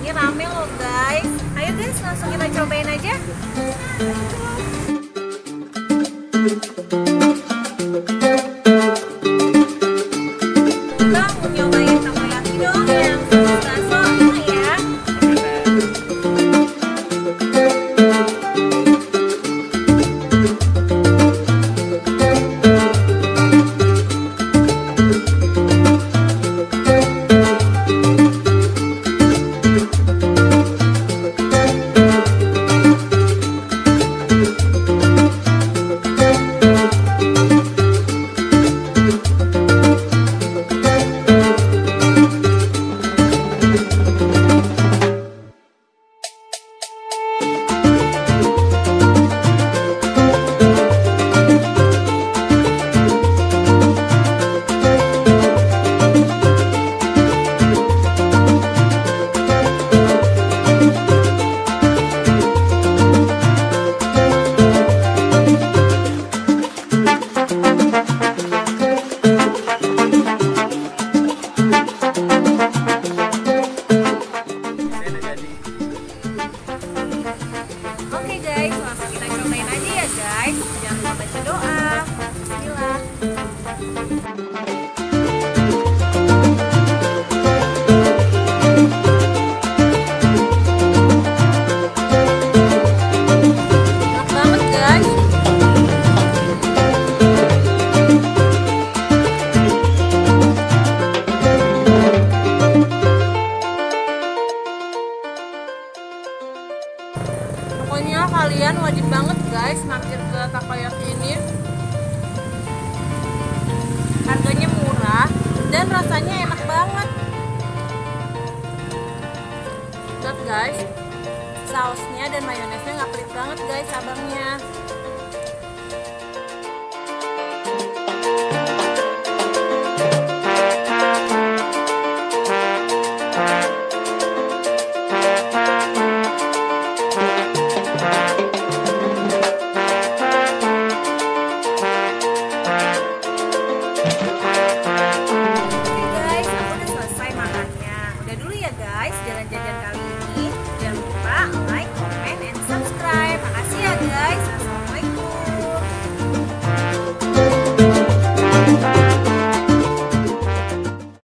Ini rame loh guys. Ayo guys, langsung kita cobain aja. Bang, mau nyobain takoyaki dong yang saus bakso, enak ya? Oke guys, langsung kita cobain aja ya guys. Jangan lupa baca doa. Bismillah. Enak banget guys. Pokoknya kalian wajib banget guys mampir ke Takoyaki ini. Harganya murah dan rasanya enak banget. Lihat guys, sausnya dan mayonesnya nggak pelit banget guys abangnya.